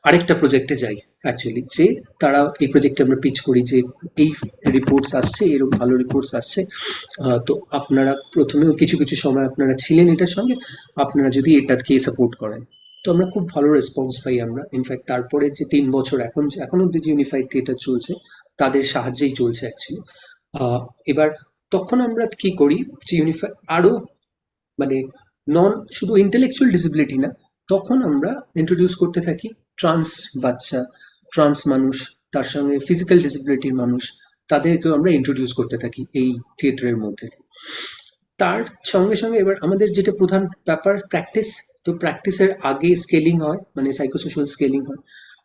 আরেকটা প্রজেক্টে যাই অ্যাকচুয়ালি। যে তারা এই প্রজেক্টে আমরা পিচ করি যে এই রিপোর্টস আসছে, এরকম ভালো রিপোর্টস আসছে, তো আপনারা প্রথমেও কিছু কিছু সময় আপনারা ছিলেন এটার সঙ্গে, আপনারা যদি এটাকে সাপোর্ট করেন। তো আমরা খুব ভালো রেসপন্স পাই আমরা। ইনফ্যাক্ট তারপরে যে 3 বছর এখন অব্দি যে ইউনিফাইড থিয়েটার চলছে, তাদের সাহায্যেই চলছে অ্যাকচুয়ালি। এবার তখন আমরা কি করি যে ইউনিফাই আরো, মানে শুধু ইন্টেলেকচুয়াল ডিসেবিলিটি না, তখন আমরা ইন্ট্রোডিউস করতে থাকি ট্রান্স বাচ্চা, ট্রান্স মানুষ, তার সঙ্গে ফিজিক্যাল ডিসেবিলিটির মানুষ, তাদেরকেও আমরা ইন্ট্রোডিউস করতে থাকি এই থিয়েটারের মধ্যে। তার সঙ্গে সঙ্গে এবার আমাদের যেটা প্রধান ব্যাপার প্র্যাকটিস। তো প্র্যাকটিসের আগে স্কেলিং হয়, মানে সাইকোসোশ্যাল স্কেলিং হয়।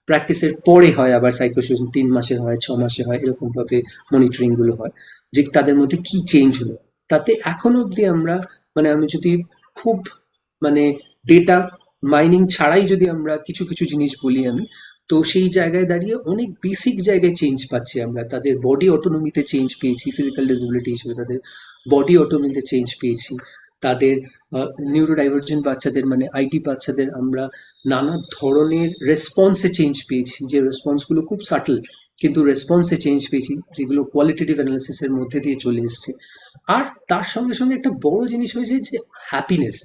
প্র্যাকটিসের পরে হয় আবার সাইকোসোশ্যাল, 3 মাসে হয়, 6 মাসে হয়, এরকম ভাবে মনিটরিং গুলো হয় যে তাদের মধ্যে কি চেঞ্জ হলো। তাতে এখন অব্দি আমরা, মানে আমি যদি খুব, মানে ডেটা মাইনিং ছাড়াই যদি আমরা কিছু কিছু জিনিস বলি আমি, তো সেই জায়গায় দাঁড়িয়ে অনেক বেসিক জায়গায় চেঞ্জ পাচ্ছি আমরা। তাদের বডি অটোনমিতে চেঞ্জ পেয়েছি, ফিজিক্যাল ডিসেবিলিটি হিসেবে তাদের বডি অটোনমিতে চেঞ্জ পেয়েছি। তাদের নিউরো ডাইভার্জেন্ট বাচ্চাদের, মানে আইটি বাচ্চাদের আমরা নানা ধরনের রেসপন্সে চেঞ্জ পেয়েছি, যে রেসপন্সগুলো খুব সাটল, কিন্তু রেসপন্সে চেঞ্জ পেয়েছি, যেগুলো কোয়ালিটেটিভ অ্যানালিসিসের মধ্যে দিয়ে চলে এসছে। আর তার সঙ্গে সঙ্গে একটা বড় জিনিস হয়েছে যে হ্যাপিনেস,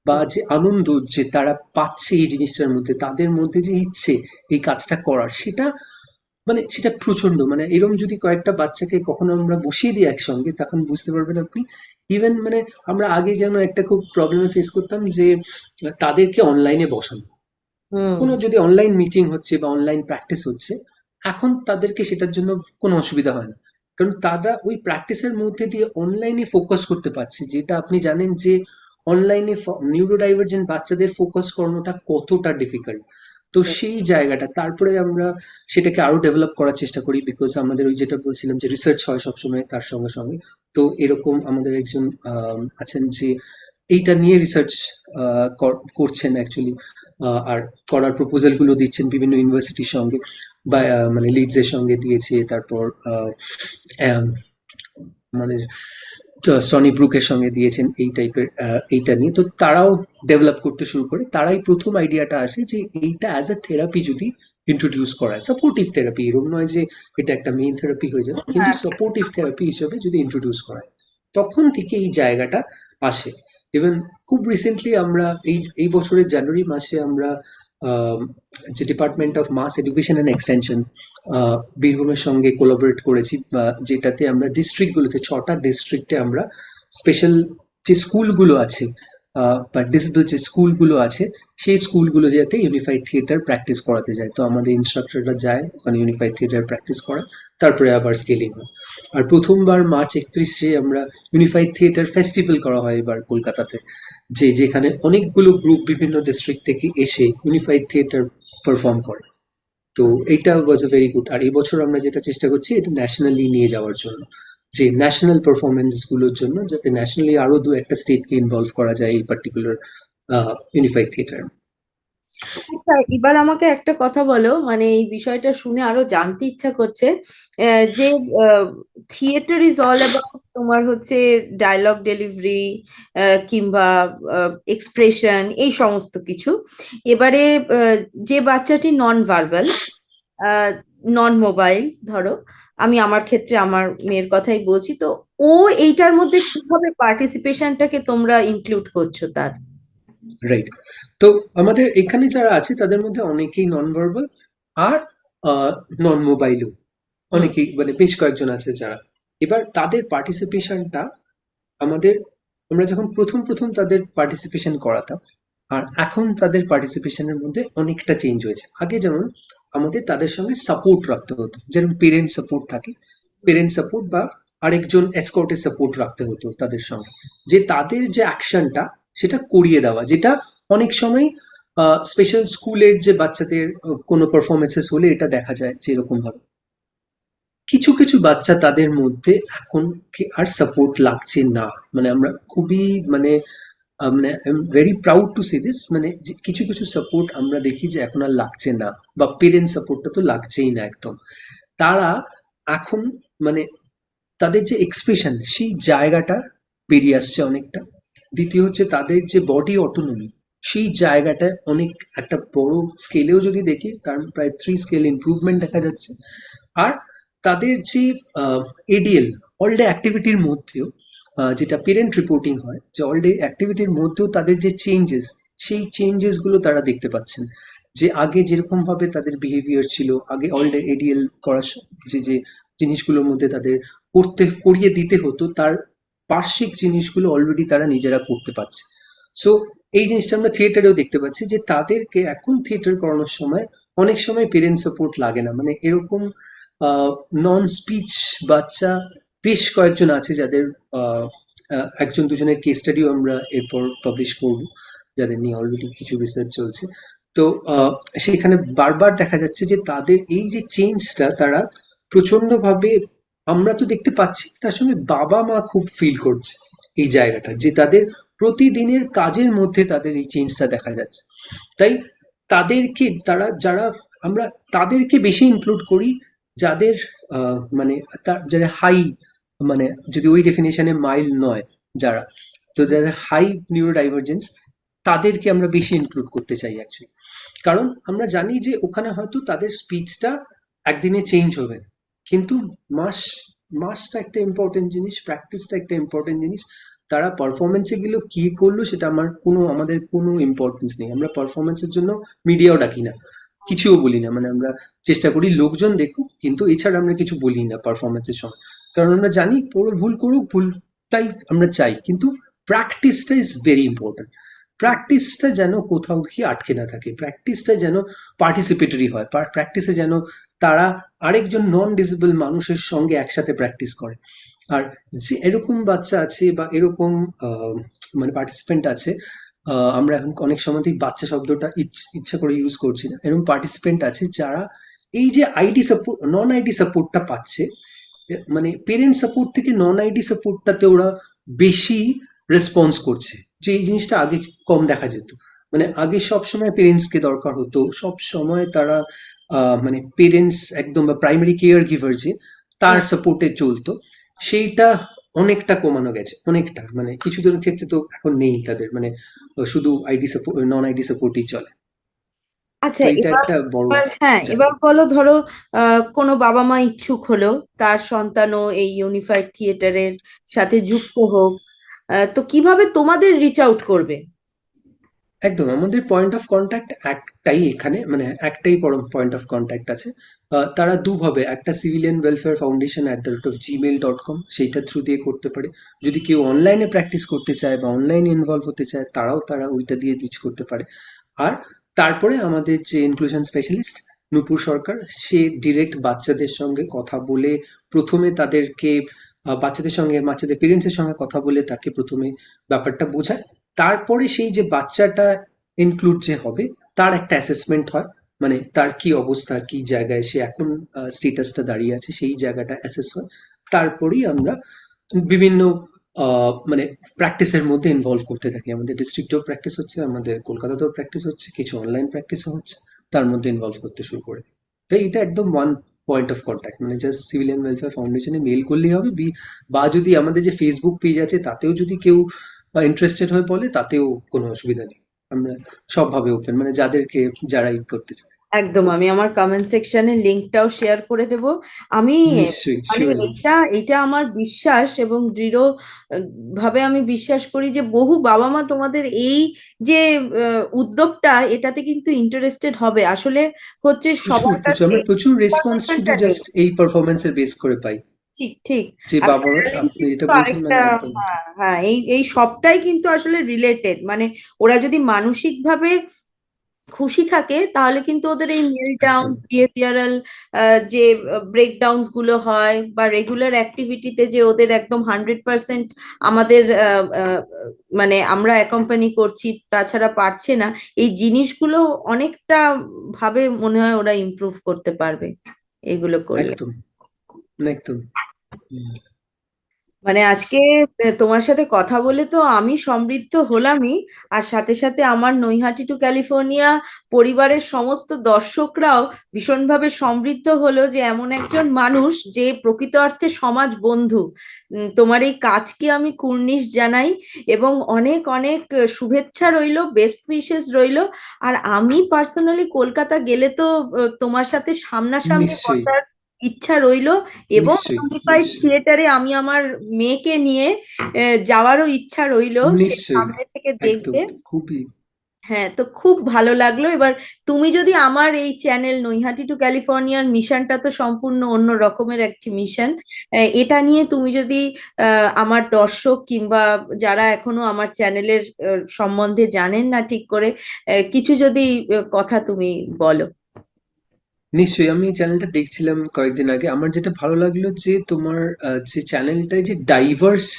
বা যে আনন্দ যে তারা পাচ্ছে এই জিনিসটার মধ্যে, তাদের মধ্যে যে ইচ্ছে এই কাজটা করার, সেটা মানে সেটা প্রচন্ড। মানে এরকম যদি কয়েকটা বাচ্চাকে কখনো আমরা বসিয়ে দিই একসঙ্গে, তখন বুঝতে পারবেন আপনি। ইভেন মানে আমরা আগে যেন একটা খুব প্রবলেমে ফেস করতাম যে তাদেরকে অনলাইনে বসানো, হুম। কোনো যদি অনলাইন মিটিং হচ্ছে বা অনলাইন প্র্যাকটিস হচ্ছে, এখন তাদেরকে সেটার জন্য কোনো অসুবিধা হয় না। কারণ তারা ওই প্র্যাকটিসের মধ্যে দিয়ে অনলাইনে ফোকাস করতে পারছে, যেটা আপনি জানেন যে অনলাইনে নিউরোডাইভার্জেন্ট বাচ্চাদের ফোকাস করানোটা কতটা ডিফিকাল্ট। তো সেই জায়গাটা তারপরে আমরা সেটাকে আরো ডেভেলপ করার চেষ্টা করি, বিকজ আমাদের ওই যেটা বলছিলাম যে রিসার্চ হয় সবসময় তার সঙ্গে সঙ্গে। তো এরকম আমাদের একজন আছেন যে এইটা নিয়ে রিসার্চ করছেন অ্যাকচুয়ালি, আর করার প্রপোজাল গুলো দিচ্ছেন বিভিন্ন ইউনিভার্সিটির সঙ্গে, বা মানে লিডস এর সঙ্গে দিয়েছে। তারপর মানে সনি ব্রুকের সঙ্গে দিয়েছেন এই টাইপের, এইটা নিয়ে। তো তারাও ডেভেলপ করতে শুরু করে। তারাই প্রথম আইডিয়াটা আসে যে এইটা অ্যাজ এ থেরাপি যদি ইন্ট্রোডিউস করা হয়, সাপোর্টিভ থেরাপি, এরকম নয় যে এটা একটা মেইন থেরাপি হয়ে যাবে, কিন্তু হ্যাঁ। সাপোর্টিভ থেরাপি হিসেবে যদি ইন্ট্রোডিউস করা হয়, তখন থেকে এই জায়গাটা আসে। ইভেন খুব রিসেন্টলি আমরা এই বছরের জানুয়ারি মাসে আমরা যে department of mass education and extension বীরভূমের সঙ্গে কোলাবোরেট করেছি, যেটাতে আমরা ডিস্ট্রিক্টগুলোতে 6টা ডিস্ট্রিক্টে আমরা স্পেশাল যে স্কুলগুলো আছে, বা ডিসেবল যে স্কুলগুলো আছে, সেই স্কুলগুলো যাতে ইউনিফাইড থিয়েটার প্র্যাকটিস করাতে যায়। তো আমাদের ইনস্ট্রাক্টররা যায় ওখানে ইউনিফাইড থিয়েটার প্র্যাকটিস করা, তারপরে আবার স্কেলিং হয়। আর প্রথমবার মার্চ 31 আমরা ইউনিফাইড থিয়েটার ফেস্টিভ্যাল করা হয় এবার কলকাতাতে, যেখানে অনেকগুলো গ্রুপ বিভিন্ন ডিস্ট্রিক্ট থেকে এসে ইউনিফাইড থিয়েটার পারফর্ম করে। তো এইটা ওয়াজ এ ভেরি গুড। আর এই বছর আমরা যেটা চেষ্টা করছি এটা ন্যাশনালি নিয়ে যাওয়ার জন্য, যে ন্যাশনাল পারফরমেন্স গুলোর জন্য, যাতে ন্যাশনালি আরো দু একটা স্টেটকে ইনভলভ করা যায় এই পার্টিকুলার ইউনিফাইড থিয়েটার। আচ্ছা, এবার আমাকে একটা কথা বলো, মানে এই বিষয়টা শুনে আরো জানতে ইচ্ছা করছে। যে থিয়েটার ইজ অল অ্যাবাউট তোমার হচ্ছে ডায়লগ ডেলিভারি কিংবা এক্সপ্রেশন, এই সমস্ত কিছু। এবারে যে বাচ্চাটি নন ভার্বাল, নন মোবাইল ধরো, আমি আমার ক্ষেত্রে আমার মেয়ের কথাই বলছি, তো ও এইটার মধ্যে কিভাবে পার্টিসিপেশনটাকে তোমরা ইনক্লুড করছো তার? রাইট। তো আমাদের এখানে যারা আছে তাদের মধ্যে অনেকেই নন ভার্বাল আর নন মোবাইলও, হুম। অনেকেই মানে বেশ কয়েকজন আছে যারা। এবার তাদের পার্টিসিপেশনটা আমাদের, আমরা যখন প্রথম প্রথম তাদের পার্টিসিপেশন করাতাম আর এখন তাদের পার্টিসিপেশনের মধ্যে অনেকটা চেঞ্জ হয়েছে। আগে যেমন আমাদের তাদের সঙ্গে সাপোর্ট রাখতে হতো, যেরকম পেরেন্ট সাপোর্ট থাকে, পেরেন্ট সাপোর্ট বা আরেকজন এসকর্টের সাপোর্ট রাখতে হতো তাদের সঙ্গে, যে তাদের যে অ্যাকশনটা সেটা করিয়ে দেওয়া, যেটা অনেক সময় স্পেশাল স্কুলের যে বাচ্চাদের কোনো পারফরমেন্সেস হলে এটা দেখা যায় যে এরকম ভাবে কিছু কিছু বাচ্চা তাদের মধ্যে এখন আর সাপোর্ট লাগছে না। মানে আমরা খুবই মানে মানে I am very proud to say this, মানে যে কিছু কিছু সাপোর্ট আমরা দেখি যে এখন আর লাগছে না, বা পেরেন্ট সাপোর্টটা তো লাগছেই না একদম। তারা এখন মানে তাদের যে এক্সপ্রেশন সেই জায়গাটা বেরিয়ে আসছে অনেকটা। দ্বিতীয় হচ্ছে তাদের যে বডি অটোনমি, সেই জায়গাটা অনেক একটা বড় স্কেলেও যদি দেখি তার প্রায় 3 স্কেল ইমপ্রুভমেন্ট দেখা যাচ্ছে। আর তাদের যে এডিএল, অল ডে অ্যাক্টিভিটির মধ্যেও যেটা পেরেন্ট রিপোর্টিং হয়, যে অল ডে অ্যাক্টিভিটির মধ্যেও তাদের যে চেঞ্জেস, সেই চেঞ্জেস গুলো তারা দেখতে পাচ্ছেন। যে আগে যেরকম ভাবে তাদের বিহেভিয়ার ছিল, আগে অল ডে এডিএল করার যে যে জিনিসগুলোর মধ্যে তাদের করিয়ে দিতে হতো, তার বার্ষিক জিনিসগুলো অলরেডি তারা নিজেরা করতে পারছে। সো এই জিনিসটা আমরা থিয়েটারেও দেখতে পাচ্ছি যে তাদেরকে এখন থিয়েটার করানোর সময় অনেক সময় পেরেন্ট সাপোর্ট লাগে না। মানে এরকম নন স্পিচ বাচ্চা বেশ কয়েকজন আছে যাদের আহ, একজন দুজনের কেস স্টাডিও আমরা এরপর পাবলিশ করব, যাদের নিয়ে অলরেডি কিছু রিসার্চ চলছে। তো সেখানে বারবার দেখা যাচ্ছে যে তাদের এই যে চেঞ্জটা তারা প্রচন্ডভাবে, আমরা তো দেখতে পাচ্ছি, তার সঙ্গে বাবা মা খুব ফিল করছে এই জায়গাটা, যে তাদের প্রতিদিনের কাজের মধ্যে তাদের এই চেঞ্জটা দেখা যাচ্ছে। তাই তাদেরকে, তারা যারা, আমরা তাদেরকে বেশি ইনক্লুড করি যাদের মানে যারা হাই, মানে যদি ওই ডেফিনেশনে মাইল্ড নয় যারা, তো যারা হাই নিউরো ডাইভার্জেন্স, তাদেরকে আমরা বেশি ইনক্লুড করতে চাই অ্যাকচুয়ালি। কারণ আমরা জানি যে ওখানে হয়তো তাদের স্পিচটা একদিনে চেঞ্জ হবে না, কিন্তু মাস মাসটা একটা ইম্পর্টেন্ট জিনিস, প্র্যাকটিসটা একটা ইম্পর্টেন্ট জিনিস। তারা পারফরমেন্সে গেলেও কি করলো সেটা আমাদের কোনো ইম্পর্টেন্স নেই। আমরা পারফরমেন্সের জন্য মিডিয়াও ডাকি না, কিছুও বলি না। মানে আমরা চেষ্টা করি লোকজন দেখুক, কিন্তু এছাড়া আমরা কিছু বলি না পারফরমেন্সের সময়। কারণ আমরা জানি ভুল করুক, ভুলটাই আমরা চাই, কিন্তু প্র্যাকটিসটা ইজ ভেরি ইম্পর্টেন্ট। প্র্যাকটিসটা যেন কোথাও কি আটকে না থাকে, প্র্যাকটিসটা যেন পার্টিসিপেটরি হয়, প্র্যাকটিসে যেন তারা আরেকজন নন ডিসেবল মানুষের সঙ্গে একসাথে প্র্যাকটিস করে। আর যে এরকম বাচ্চা আছে বা এরকম মানে পার্টিসিপেন্ট আছে, আমরা এখন অনেক সময়তেই বাচ্চা শব্দটা ইচ্ছা করে ইউজ করছি না, এরকম পার্টিসিপেন্ট আছে যারা এই যে আইডি সাপোর্ট, নন আইডি সাপোর্টটা পাচ্ছে, মানে পেরেন্ট সাপোর্ট থেকে নন আইডি সাপোর্টটাতে ওরা বেশি রেসপন্স করছে, যে এই জিনিসটা আগে কম দেখা যেত। মানে আগে সব সময় পেরেন্টসকে দরকার হতো, সব সময় তারা মানে পেরেন্টস একদম বা প্রাইমারি কেয়ার গিভার যে তার হুম। সাপোর্টে চলতো, সেইটা অনেকটা কমানো গেছে অনেকটা। মানে কিছু জনের ক্ষেত্রে তো এখন নেই তাদের, মানে শুধু আইডি সাপোর্ট, নন আইডি সাপোর্টই চলে। আচ্ছা, তো এটা এবার একটা বড় এবার হ্যাঁ, এবার জায়গা। বলো, ধরো কোনো বাবা মা ইচ্ছুক হলো তার সন্তানও এই ইউনিফাইড থিয়েটারের সাথে যুক্ত হোক, তো কিভাবে তোমাদের রিচ আউট করবে? একদম, আমাদের পয়েন্ট অফ কন্ট্যাক্ট একটাই এখানে, মানে একটাই পয়েন্ট অফ কন্ট্যাক্ট আছে। তারা দুভাবে, একটা সিভিলিয়ান ওয়েলফেয়ার ফাউন্ডেশন @gmail.com, সেইটা থ্রু দিয়ে করতে পারে। যদি কেউ অনলাইনে প্র্যাকটিস করতে চায় বা অনলাইনে ইনভলভ হতে চায়, তারা ওইটা দিয়ে রিচ করতে পারে। আর তারপরে আমাদের যে ইনক্লুশন স্পেশালিস্ট নূপুর সরকার, সে ডিরেক্ট বাচ্চাদের সঙ্গে কথা বলে প্রথমে তাদেরকে বাচ্চাদের পেরেন্টসের সঙ্গে কথা বলে তাকে প্রথমে ব্যাপারটা বোঝায়। তারপরে সেই যে বাচ্চাটা ইনক্লুড যে হবে, তার একটা অ্যাসেসমেন্ট হয়, মানে তার কি অবস্থা, কি জায়গায় সে এখন স্টেটাসটা দাঁড়িয়ে আছে, সেই জায়গাটা অ্যাসেস হয়। তারপরেই আমরা বিভিন্ন মানে প্র্যাকটিসের মধ্যে ইনভলভ করতে থাকি। আমাদের ডিস্ট্রিক্টেও প্র্যাকটিস হচ্ছে, আমাদের কলকাতাতেও প্র্যাকটিস হচ্ছে, কিছু অনলাইন প্র্যাকটিসও হচ্ছে, তার মধ্যে ইনভলভ করতে শুরু করে দিই। তাই এটা একদম ওয়ান পয়েন্ট অফ কন্ট্যাক্ট, মানে জাস্ট সিভিলিয়ান ওয়েলফেয়ার ফাউন্ডেশনে মেল করলেই হবে, বা যদি আমাদের যে ফেসবুক পেজ আছে তাতেও যদি কেউ ইন্টারেস্টেড হয়ে বলে, তাতেও কোনো অসুবিধা নেই। আমরা সবভাবে ওপেন, মানে যারা করতে চায়। একদম, আমি আমার কমেন্ট সেকশনে লিঙ্কটাও শেয়ার করে দেব। আমি নিশ্চয়ই, মানে শিওরলি। এটা এটা আমার বিশ্বাস এবং দৃঢ় ভাবে আমি বিশ্বাস করি যে বহু বাবা মা তোমাদের এই যে উদ্যোগটা, এটাতে কিন্তু ইন্টারেস্টেড হবে। আসলে হচ্ছে প্রচুর সবার প্রচুর কাছে আমরা প্রচুর রেসপন্স শুধু ইনফরমেশনটা নেই। জাস্ট এই পারফরমেন্সের বেস করে পাই। ঠিক ঠিক। যে আর বাবা, আপনি প্যারালিম্পিক্স যেটা তো বলছেন আরেকটা। মানে একদম। হ্যাঁ হ্যাঁ, এই এই সবটাই কিন্তু আসলে রিলেটেড। মানে ওরা যদি মানসিকভাবে খুশি থাকে তাহলে কিন্তু ওদের এই মেলটাউন একদম বিহেভিয়ারাল যে ব্রেকডাউনস গুলো হয়, বা রেগুলার অ্যাক্টিভিটিতে যে ওদের একদম 100% আমাদের মানে আমরা অ্যাকম্পানি করছি, তাছাড়া পারছে না, এই জিনিসগুলো অনেকটা ভাবে মনে হয় ওরা ইমপ্রুভ করতে পারবে এগুলো করলে। একদম একদম। হুম। মানে আজকে তোমার সাথে কথা বলে তো আমি সমৃদ্ধ হলামই, আর সাথে সাথে আমার নৈহাটি টু ক্যালিফোর্নিয়া পরিবারের সমস্ত দর্শকরাও ভীষণভাবে সমৃদ্ধ হলো যে এমন একজন মানুষ যে প্রকৃত অর্থে সমাজ বন্ধু। তোমার এই কাজকে আমি কুর্নিশ জানাই, এবং অনেক অনেক শুভেচ্ছা রইলো, বেস্ট উইশেস রইলো। আর আমি পার্সোনালি কলকাতা গেলে তো তোমার সাথে সামনাসামনি নিশ্চয়ই বসার ইচ্ছা রইলো, এবং নিশ্চয়ই ইউনিফাইড নিশ্চয়ই থিয়েটারে আমি আমার মেয়েকে নিয়ে যাওয়ারও ইচ্ছা রইলো, সে নিশ্চয়ই। সামনে থেকে একদম দেখবে। খুবই। হ্যাঁ, তো খুব ভালো লাগলো। এবার তুমি যদি আমার এই চ্যানেল নৈহাটি টু ক্যালিফোর্নিয়ার মিশনটা তো সম্পূর্ণ অন্য রকমের একটি মিশন, এটা নিয়ে তুমি যদি আমার দর্শক কিংবা যারা এখনো আমার চ্যানেলের সম্বন্ধে জানেন না ঠিক করে, কিছু যদি কথা তুমি বলো। নিশ্চয়ই, আমি এই চ্যানেলটা দেখছিলাম কয়েকদিন আগে। আমার যেটা ভালো লাগলো যে তোমার যে চ্যানেলটায় যে ডাইভার্স,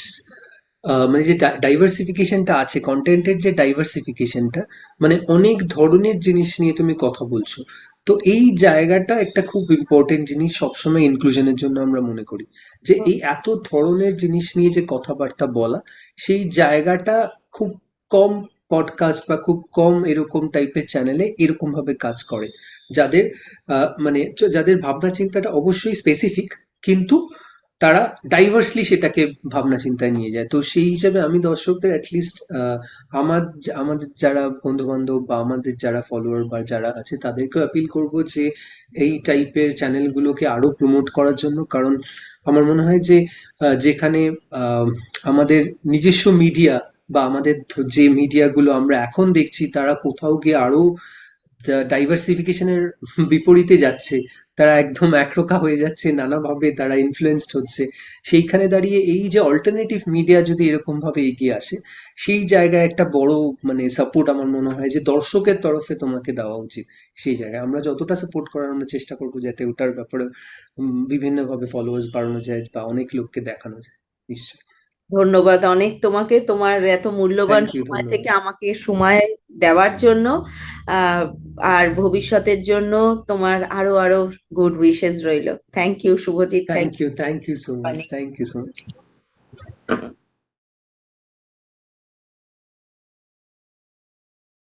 মানে যে ডাইভার্সিফিকেশনটা আছে, কন্টেন্টের যে ডাইভার্সিফিকেশনটা, মানে অনেক ধরনের জিনিস নিয়ে তুমি কথা বলছো। তো এই জায়গাটা একটা খুব ইম্পর্টেন্ট জিনিস সবসময় ইনক্লুশনের জন্য আমরা মনে করি, যে এই এত ধরনের জিনিস নিয়ে যে কথাবার্তা বলা, সেই জায়গাটা খুব কম পডকাস্ট বা খুব কম এরকম টাইপের চ্যানেলে এরকম ভাবে কাজ করে, যাদের মানে যাদের ভাবনা চিন্তাটা অবশ্যই স্পেসিফিক, কিন্তু তারা ডাইভার্সলি সেটাকে ভাবনা চিন্তায় নিয়ে যায়। তো সেই হিসাবে আমি দর্শকদের অ্যাটলিস্ট আমাদের যারা বন্ধু বান্ধব বা আমাদের যারা ফলোয়ার বা যারা আছে তাদেরকেও অ্যাপিল করব যে এই টাইপের চ্যানেলগুলোকে আরো প্রমোট করার জন্য। কারণ আমার মনে হয় যে যেখানে আহ, আমাদের নিজস্ব মিডিয়া বা আমাদের যে মিডিয়াগুলো আমরা এখন দেখছি তারা কোথাও গিয়ে আরো ডাইভার্সিফিকেশনের বিপরীতে যাচ্ছে, তারা একদম একরোখা হয়ে যাচ্ছে, নানাভাবে তারা ইনফ্লুয়েন্সড হচ্ছে। সেইখানে দাঁড়িয়ে এই যে অল্টারনেটিভ মিডিয়া যদি এরকম ভাবে এগিয়ে আসে, সেই জায়গায় একটা বড় মানে সাপোর্ট আমার মনে হয় যে দর্শকের তরফে তোমাকে দেওয়া উচিত। সেই জায়গায় আমরা যতটা সাপোর্ট করার আমরা চেষ্টা করবো যাতে ওটার ব্যাপারে বিভিন্নভাবে ফলোয়ার্স বাড়ানো যায় বা অনেক লোককে দেখানো যায়। নিশ্চয়ই। ধন্যবাদ অনেক তোমাকে, তোমার এত মূল্যবান থ্যাংক ইউ, সময় ধন্যবাদ। থেকে আমাকে সময় দেওয়ার জন্য। আহ, আর ভবিষ্যতের জন্য তোমার আরো আরো গুড উইশেস রইলো। Thank you Subhajit, thank thank you so much, you. Thank you so much.